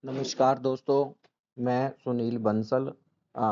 नमस्कार दोस्तों, मैं सुनील बंसल अ,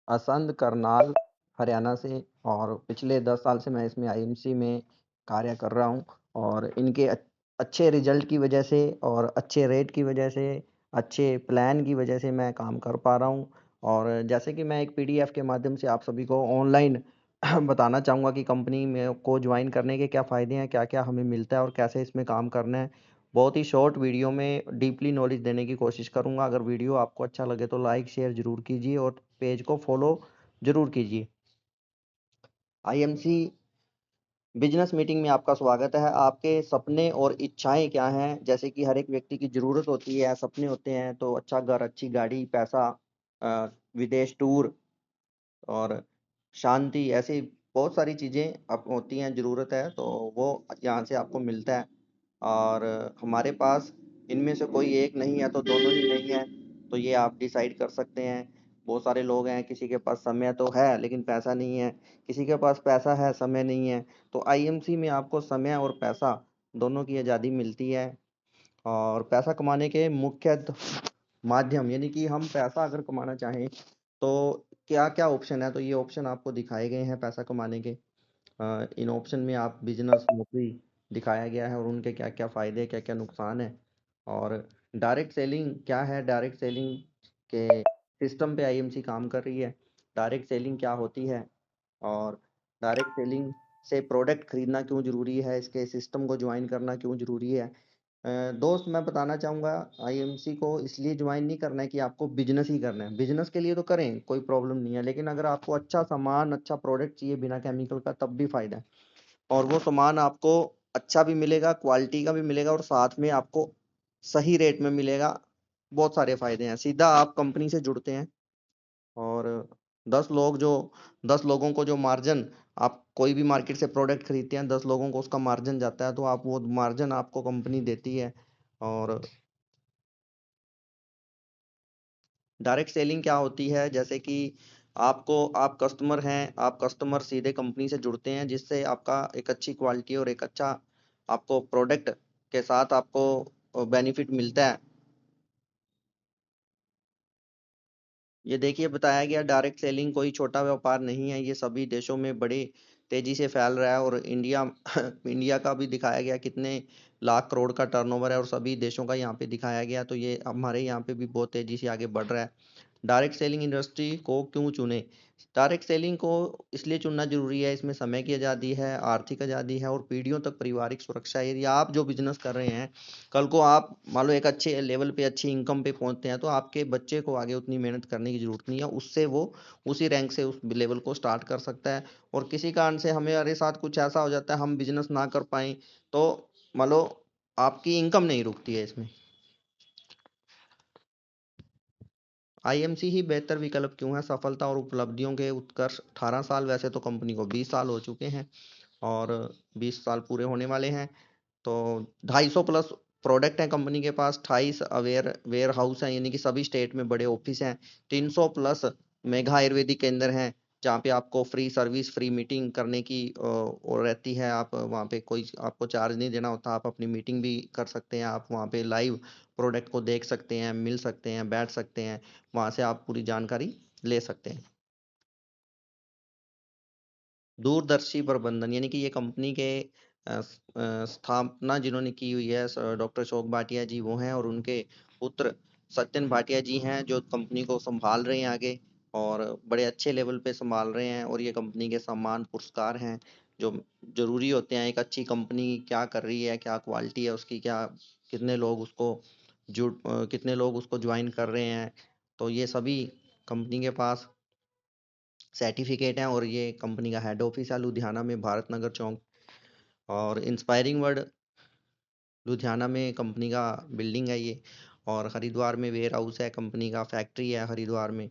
असंध करनाल, हरियाणा से और पिछले 10 साल से मैं इसमें आईएमसी में कार्य कर रहा हूँ और इनके अच्छे रिज़ल्ट की वजह से और अच्छे रेट की वजह से, अच्छे प्लान की वजह से मैं काम कर पा रहा हूँ। और जैसे कि मैं एक पीडीएफ के माध्यम से आप सभी को ऑनलाइन बताना चाहूँगा कि कंपनी में को जॉइन करने के क्या फ़ायदे हैं, क्या-क्या हमें मिलता है और कैसे इसमें काम करना है। बहुत ही शॉर्ट वीडियो में डीपली नॉलेज देने की कोशिश करूँगा। अगर वीडियो आपको अच्छा लगे तो लाइक, शेयर ज़रूर कीजिए और पेज को फ़ॉलो ज़रूर कीजिए। आईएमसी बिज़नेस मीटिंग में आपका स्वागत है। आपके सपने और इच्छाएँ क्या हैं? जैसे कि हर एक व्यक्ति की ज़रूरत होती है, सपने होते हैं तो अच्छा घर, अच्छी गाड़ी, पैसा विदेश टूर और शांति ऐसी बहुत सारी चीज़ें अब होती हैं, ज़रूरत है तो वो यहाँ से आपको मिलता है। और हमारे पास इनमें से कोई एक नहीं है तो दोनों ही नहीं है, तो ये आप डिसाइड कर सकते हैं। बहुत सारे लोग हैं, किसी के पास समय तो है लेकिन पैसा नहीं है, किसी के पास पैसा है, समय नहीं है। तो आईएमसी में आपको समय और पैसा दोनों की आज़ादी मिलती है और पैसा कमाने के मुख्य माध्यम यानी कि हम पैसा अगर कमाना चाहें तो क्या-क्या ऑप्शन है, तो ये ऑप्शन आपको दिखाए गए हैं पैसा कमाने के। इन ऑप्शन में आप बिज़नेस, नौकरी दिखाया गया है और उनके क्या-क्या फ़ायदे, क्या-क्या नुकसान हैं। और डायरेक्ट सेलिंग क्या है? डायरेक्ट सेलिंग के सिस्टम पे आईएमसी काम कर रही है। डायरेक्ट सेलिंग क्या होती है? और डायरेक्ट सेलिंग से प्रोडक्ट खरीदना क्यों ज़रूरी है? इसके सिस्टम को जॉइन करना क्यों ज़रूरी है? दोस्त मैं बताना चाहूँगा आईएमसी को इसलिए जॉइन नहीं करना है कि आपको बिज़नेस ही करना है। बिज़नेस के लिए तो करें, कोई प्रॉब्लम नहीं है, लेकिन अगर आपको अच्छा सामान, अच्छा प्रोडक्ट चाहिए बिना केमिकल का तब भी फ़ायदा है। और वो सामान आपको अच्छा भी मिलेगा, क्वालिटी का भी मिलेगा और साथ में आपको सही रेट में मिलेगा। बहुत सारे फ़ायदे हैं। सीधा आप कंपनी से जुड़ते हैं और 10 लोग जो 10 लोगों को जो मार्जिन आप कोई भी मार्केट से प्रोडक्ट खरीदते हैं, 10 लोगों को उसका मार्जिन जाता है, तो आप वो मार्जिन आपको कंपनी देती है। और डायरेक्ट सेलिंग क्या होती है? जैसे कि आप कस्टमर हैं, आप कस्टमर सीधे कंपनी से जुड़ते हैं, जिससे आपका एक अच्छी क्वालिटी और एक अच्छा आपको प्रोडक्ट के साथ आपको बेनिफिट मिलता है। ये देखिए बताया गया डायरेक्ट सेलिंग कोई छोटा व्यापार नहीं है, ये सभी देशों में बड़े तेज़ी से फैल रहा है और इंडिया इंडिया का भी दिखाया गया कितने लाख करोड़ का टर्नओवर है और सभी देशों का यहाँ पे दिखाया गया, तो ये हमारे यहाँ पे भी बहुत तेज़ी से आगे बढ़ रहा है। डायरेक्ट सेलिंग इंडस्ट्री को क्यों चुनें? डायरेक्ट सेलिंग को इसलिए चुनना ज़रूरी है, इसमें समय की आज़ादी है, आर्थिक आज़ादी है और पीढ़ियों तक पारिवारिक सुरक्षा है। यदि आप जो बिज़नेस कर रहे हैं, कल को आप मान लो एक अच्छे लेवल पे, अच्छी इनकम पे पहुँचते हैं, तो आपके बच्चे को आगे उतनी मेहनत करने की ज़रूरत नहीं है। उससे वो उसी रैंक से उस लेवल को स्टार्ट कर सकता है और किसी कारण से हमारे साथ कुछ ऐसा हो जाता है, हम बिज़नेस ना कर पाएँ, तो मान लो आपकी इनकम नहीं रुकती है इसमें। आईएमसी ही बेहतर विकल्प क्यों है? सफलता और उपलब्धियों के उत्कर्ष 18 साल, वैसे तो कंपनी को 20 साल हो चुके हैं और 20 साल पूरे होने वाले हैं। तो 250 प्लस प्रोडक्ट हैं कंपनी के पास, 28 वेयर हाउस हैं यानी कि सभी स्टेट में बड़े ऑफिस हैं, 300 प्लस मेगा आयुर्वेदिक केंद्र हैं, जहाँ पे आपको फ्री सर्विस, फ्री मीटिंग करने की वो रहती है। आप वहाँ पे कोई आपको चार्ज नहीं देना होता, आप अपनी मीटिंग भी कर सकते हैं, आप वहाँ पे लाइव प्रोडक्ट को देख सकते हैं, मिल सकते हैं, बैठ सकते हैं, वहाँ से आप पूरी जानकारी ले सकते हैं। दूरदर्शी प्रबंधन यानी कि ये कंपनी के स्थापना जिन्होंने की हुई है डॉक्टर अशोक भाटिया जी वो हैं और उनके पुत्र सत्यन भाटिया जी हैं जो कंपनी को संभाल रहे हैं आगे और बड़े अच्छे लेवल पे संभाल रहे हैं और ये कंपनी के सम्मान पुरस्कार हैं जो जरूरी होते हैं। एक अच्छी कंपनी क्या कर रही है, क्या क्वालिटी है उसकी, क्या कितने लोग उसको कितने लोग उसको ज्वाइन कर रहे हैं, तो ये सभी कंपनी के पास सर्टिफिकेट हैं और ये कंपनी का हेड ऑफिस है लुधियाना में, भारत नगर चौक। और इंस्पायरिंग वर्ड लुधियाना में कंपनी का बिल्डिंग है ये और हरिद्वार में वेयर हाउस है कंपनी का, फैक्ट्री है हरिद्वार में।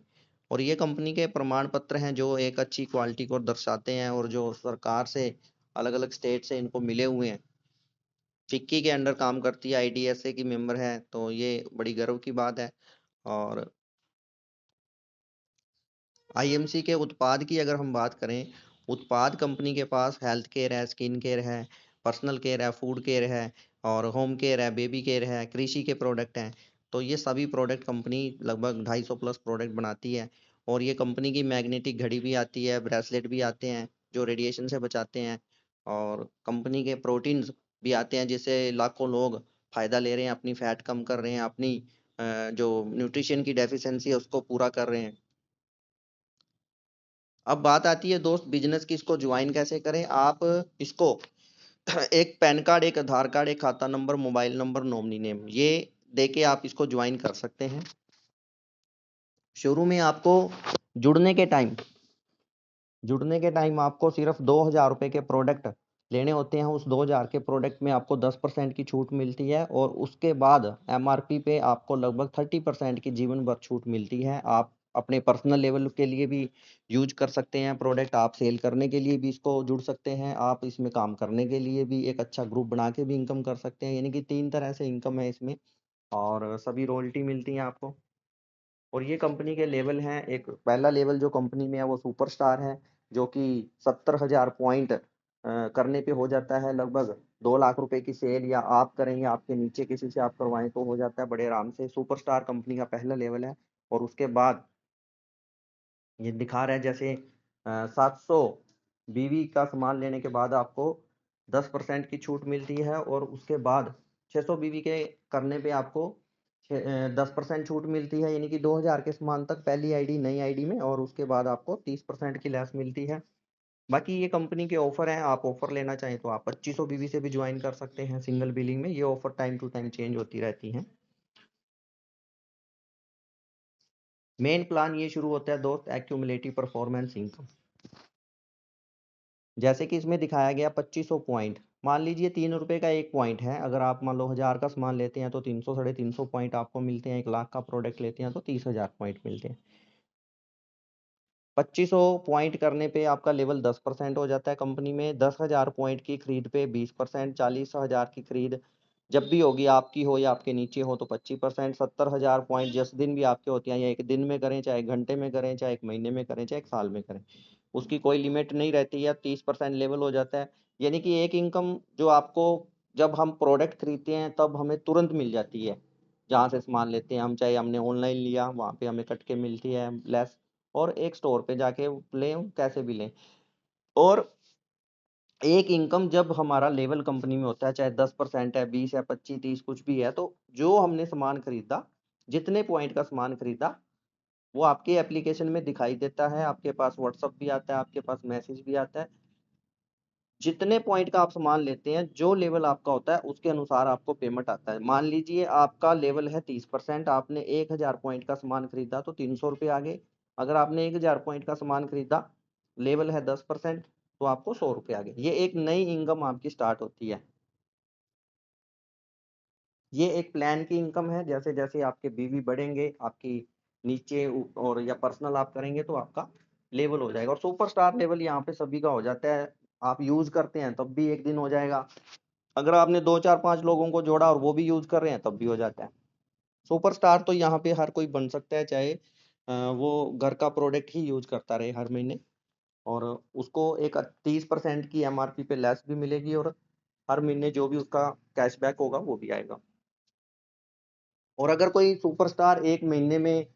और ये कंपनी के प्रमाण पत्र हैं जो एक अच्छी क्वालिटी को दर्शाते हैं और जो सरकार से अलग अलग स्टेट से इनको मिले हुए हैं। फिक्की के अंडर काम करती है, आईडीएसए की मेंबर है, तो ये बड़ी गर्व की बात है। और आईएमसी के उत्पाद की अगर हम बात करें, उत्पाद कंपनी के पास हेल्थ केयर है, स्किन केयर है, पर्सनल केयर है, फूड केयर है और होम केयर है, बेबी केयर है, कृषि के प्रोडक्ट हैं। तो ये सभी प्रोडक्ट कंपनी लगभग 250 प्लस प्रोडक्ट बनाती है। और ये कंपनी की मैग्नेटिक घड़ी भी आती है, ब्रेसलेट भी आते हैं जो रेडिएशन से बचाते हैं, और कंपनी के प्रोटीन्स भी आते हैं जिससे लाखों लोग फायदा ले रहे हैं, अपनी फैट कम कर रहे हैं, अपनी जो न्यूट्रिशन की डेफिशिएंसी है उसको पूरा कर रहे हैं। अब बात आती है दोस्त बिजनेस की, इसको ज्वाइन कैसे करें। आप इसको एक पैन कार्ड, एक आधार कार्ड, एक खाता number, mobile number, nominee name, ये देके आप इसको ज्वाइन कर सकते हैं। शुरू में आपको जुड़ने के टाइम आपको सिर्फ 2,000 रुपये के प्रोडक्ट लेने होते हैं। उस 2,000 के प्रोडक्ट में आपको 10% की छूट मिलती है, और उसके बाद MRP पे आपको लगभग 30% की जीवन भर छूट मिलती है। आप अपने पर्सनल लेवल के लिए भी यूज कर सकते हैं प्रोडक्ट, आप सेल करने के लिए भी इसको जुड़ सकते हैं, आप इसमें काम करने के लिए भी एक अच्छा ग्रुप बना के भी इनकम कर सकते हैं। यानी कि 3 तरह से इनकम है इसमें, और सभी रॉयल्टी मिलती है आपको। और ये कंपनी के लेवल हैं, एक पहला लेवल जो कंपनी में है वो सुपरस्टार है, जो कि 70,000 पॉइंट करने पे हो जाता है लगभग 2 लाख रुपए की सेल, या आप करें या आपके नीचे किसी से आप करवाएं तो हो जाता है बड़े आराम से। सुपरस्टार कंपनी का पहला लेवल है। और उसके बाद ये दिखा रहा है जैसे 700 बीवी का सामान लेने के बाद आपको 10% की छूट मिलती है, और उसके बाद 600 बीवी के करने पे आपको 10% छूट मिलती है, यानी कि 2,000 के सामान तक पहली आईडी नई आईडी में, और उसके बाद आपको 30% की लेस मिलती है। बाकी ये कंपनी के ऑफर हैं, आप ऑफर लेना चाहें तो आप 2500 बीवी से भी ज्वाइन कर सकते हैं सिंगल बिलिंग में। ये offer time to time change होती रहती हैं। मेन प्लान ये शुरू होता है दोस्त एक्यूमुलेटिव परफॉर्मेंस इनकम। जैसे कि इसमें दिखाया गया 2500 पॉइंट, मान लीजिए 3 रुपए का एक पॉइंट है। अगर आप मान लो 1,000 का सामान लेते हैं तो 300 350 पॉइंट आपको मिलते हैं। 1 लाख का प्रोडक्ट लेते हैं तो 30,000 पॉइंट मिलते हैं। 2500 पॉइंट करने पे आपका लेवल 10% हो जाता है कंपनी में। 10,000 पॉइंट की खरीद पे 20%, 40,000 की खरीद जब भी होगी आपकी हो या आपके नीचे हो तो 25%, 70,000 पॉइंट जिस दिन भी आपके होते हैं, या एक दिन में करें, चाहे एक घंटे में करें, चाहे एक महीने में करें, चाहे एक साल में करें, उसकी कोई लिमिट नहीं रहती है। 30% लेवल हो जाता है। यानी कि एक इनकम जो आपको जब हम प्रोडक्ट खरीदते हैं तब हमें तुरंत मिल जाती है, जहाँ से सामान लेते हैं हम, चाहे हमने ऑनलाइन लिया वहाँ पे हमें कट के मिलती है लेस, और एक स्टोर पे जाके लें कैसे भी लें। और एक इनकम जब हमारा लेवल कंपनी में होता है, चाहे 10% है, 20 है, 25, 30 कुछ भी है, तो जो हमने सामान खरीदा, जितने पॉइंट का सामान खरीदा, वो आपके एप्लीकेशन में दिखाई देता है। आपके पास व्हाट्सएप भी आता है, आपके पास मैसेज भी आता है। जितने पॉइंट का आप सामान लेते हैं, जो लेवल आपका होता है उसके अनुसार आपको पेमेंट आता है। मान लीजिए आपका लेवल है 30%, आपने 1,000 पॉइंट का सामान खरीदा तो 300 रुपये आ गए। अगर आपने 1,000 पॉइंट का सामान खरीदा, लेवल है 10%, तो आपको 100 रुपये आ गए। ये एक नई इनकम आपकी स्टार्ट होती है। ये एक प्लान की इनकम है। जैसे जैसे आपके बीवी बढ़ेंगे, आपकी नीचे और या पर्सनल आप करेंगे तो आपका लेवल हो जाएगा। और सुपरस्टार लेवल यहाँ पे सभी का हो जाता है। आप यूज करते हैं तब भी एक दिन हो जाएगा। अगर आपने 2 4 5 लोगों को जोड़ा और वो भी यूज कर रहे हैं तब भी हो जाता है। सुपरस्टार तो यहाँ पे हर कोई बन सकता है, चाहे वो घर का प्रोडक्ट ही यूज करता रहे हर महीने, और उसको एक 30% की MRP पे लेस भी मिलेगी, और हर महीने जो भी उसका कैशबैक होगा वो भी आएगा। और अगर कोई सुपरस्टार एक महीने में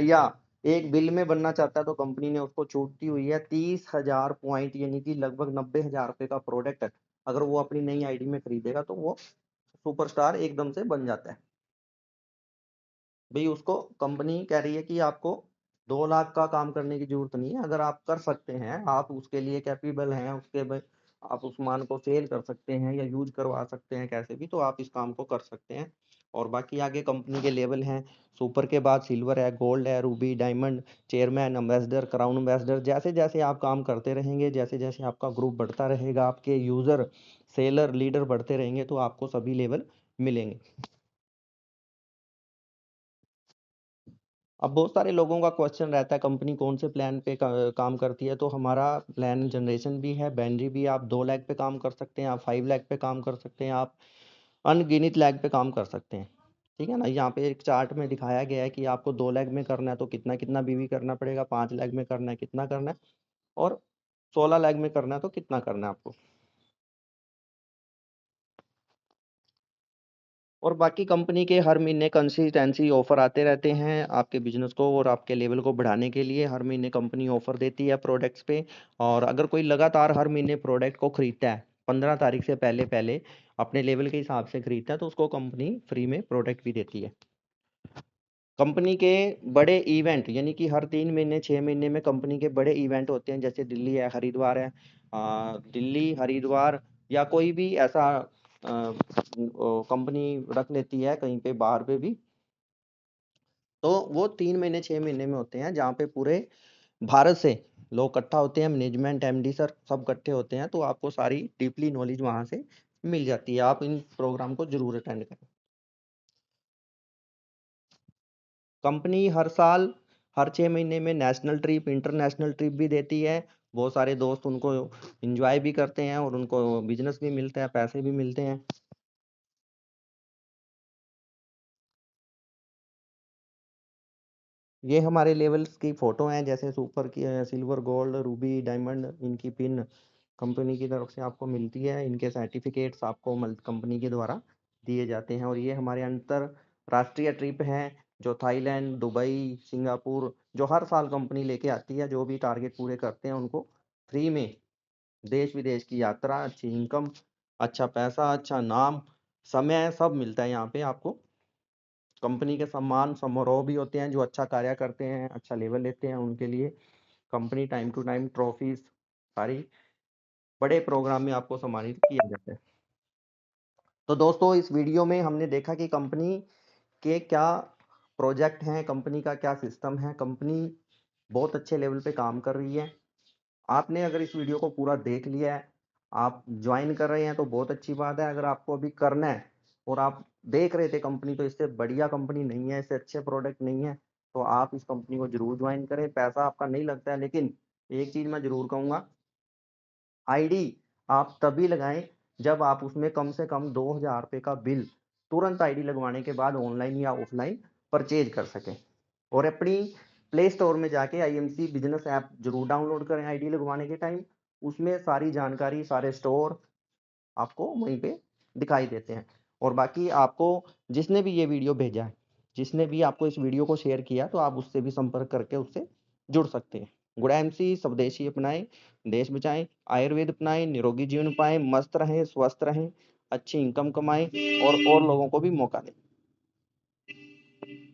या एक बिल में बनना चाहता है तो कंपनी ने उसको छूट दी हुई है 30,000 पॉइंट, यानी कि लगभग 90,000 रुपये का प्रोडक्ट अगर वो अपनी नई आईडी में खरीदेगा तो वो सुपरस्टार एकदम से बन जाता है। भाई उसको कंपनी कह रही है कि आपको 2 लाख का काम करने की जरूरत नहीं है। अगर आप कर सकते हैं, आप उसके लिए कैपेबल हैं, आप उस मान को सेल कर सकते हैं या यूज करवा सकते हैं कैसे भी, तो आप इस काम को कर सकते हैं। और बाकी आगे कंपनी के लेवल हैं। सुपर के बाद सिल्वर है, गोल्ड है, Ruby, diamond, chairman, ambassador, crown ambassador. जैसे जैसे आप काम करते रहेंगे, जैसे जैसे आपका ग्रुप बढ़ता रहेगा, आपके यूजर, सेलर, लीडर बढ़ते रहेंगे, तो आपको सभी लेवल मिलेंगे। अब बहुत सारे लोगों का क्वेश्चन रहता है कंपनी कौन से प्लान पे काम करती है। तो हमारा प्लान जनरेशन भी है, बैनरी भी। आप 2 लाख पे काम कर सकते हैं, आप 5 लाख पे काम कर सकते हैं, आप अनगिनत लाख पे काम कर सकते हैं। ठीक है ना। यहाँ पे एक चार्ट में दिखाया गया है कि आपको 2 लाख में करना है तो कितना कितना बीवी करना पड़ेगा, 5 लाख में करना है कितना करना है, और 16 लाख में करना है तो कितना करना है आपको। और बाकी कंपनी के हर महीने कंसिस्टेंसी ऑफर आते रहते हैं आपके बिजनेस को और आपके लेवल को बढ़ाने के लिए। हर महीने कंपनी ऑफर देती है प्रोडक्ट्स पे। और अगर कोई लगातार हर महीने प्रोडक्ट को खरीदता है 15 तारीख से पहले पहले अपने लेवल के हिसाब से खरीदता है, तो उसको कंपनी फ्री में प्रोडक्ट भी देती है। कंपनी के बड़े इवेंट यानी कि हर 3 महीने 6 महीने में कंपनी के बड़े इवेंट होते हैं, जैसे दिल्ली है, हरिद्वार है। दिल्ली, हरिद्वार या कोई भी ऐसा कंपनी रख लेती है कहीं पे बाहर पे भी। तो वो 3 महीने 6 महीने में होते हैं, जहाँ पे पूरे भारत से लोग इकट्ठा होते हैं, मैनेजमेंट, एमडी सर सब इकट्ठे होते हैं। तो आपको सारी डीपली नॉलेज वहाँ से मिल जाती है। आप इन प्रोग्राम को जरूर अटेंड करें। कंपनी हर साल हर 6 महीने में नेशनल ट्रिप, इंटरनेशनल ट्रिप भी देती है। बहुत सारे दोस्त उनको एंजॉय भी करते हैं और उनको बिजनेस भी मिलता है, पैसे भी मिलते हैं। ये हमारे लेवल्स की फोटो हैं, जैसे सुपर की सिल्वर, गोल्ड, रूबी, डायमंड, इनकी पिन कंपनी की तरफ से आपको मिलती है। इनके सर्टिफिकेट्स आपको कंपनी के द्वारा दिए जाते हैं। और ये हमारे अंतरराष्ट्रीय ट्रिप हैं, जो थाईलैंड, दुबई, सिंगापुर, जो हर साल कंपनी लेके आती है। जो भी टारगेट पूरे करते हैं उनको फ्री में देश विदेश की यात्रा, अच्छी इनकम, अच्छा पैसा, अच्छा नाम, समय सब मिलता है यहाँ पे आपको। कंपनी के सम्मान समारोह भी होते हैं, जो अच्छा कार्य करते हैं, अच्छा लेवल लेते हैं, उनके लिए company time to time trophies सारी बड़े प्रोग्राम में आपको सम्मानित किया जाता है। तो दोस्तों, इस वीडियो में हमने देखा कि कंपनी के क्या प्रोजेक्ट हैं, कंपनी का क्या सिस्टम है। कंपनी बहुत अच्छे लेवल पे काम कर रही है। आपने अगर इस वीडियो को पूरा देख लिया है, आप ज्वाइन कर रहे हैं, तो बहुत अच्छी बात है। अगर आपको अभी करना है और आप देख रहे थे कंपनी, तो इससे बढ़िया कंपनी नहीं है, इससे अच्छे प्रोडक्ट नहीं है, तो आप इस कंपनी को जरूर ज्वाइन करें। पैसा आपका नहीं लगता है, लेकिन एक चीज़ मैं जरूर कहूँगा, आईडी आप तभी लगाएं जब आप उसमें कम से कम 2000 रुपये का बिल तुरंत आईडी लगवाने के बाद ऑनलाइन या ऑफलाइन परचेज कर सकें। और अपनी प्ले स्टोर में जाके आईएमसी बिजनेस ऐप जरूर डाउनलोड करें आईडी लगवाने के टाइम। उसमें सारी जानकारी, सारे स्टोर आपको वहीं पे दिखाई देते हैं। और बाकी आपको जिसने भी ये वीडियो भेजा है, जिसने भी आपको इस वीडियो को शेयर किया, तो आप उससे भी संपर्क करके उससे जुड़ सकते हैं। गुड एमसी, स्वदेशी अपनाएं, देश बचाएं, आयुर्वेद अपनाएं, निरोगी जीवन पाएं, मस्त रहें, स्वस्थ रहें, अच्छी इनकम कमाएं और लोगों को भी मौका दें।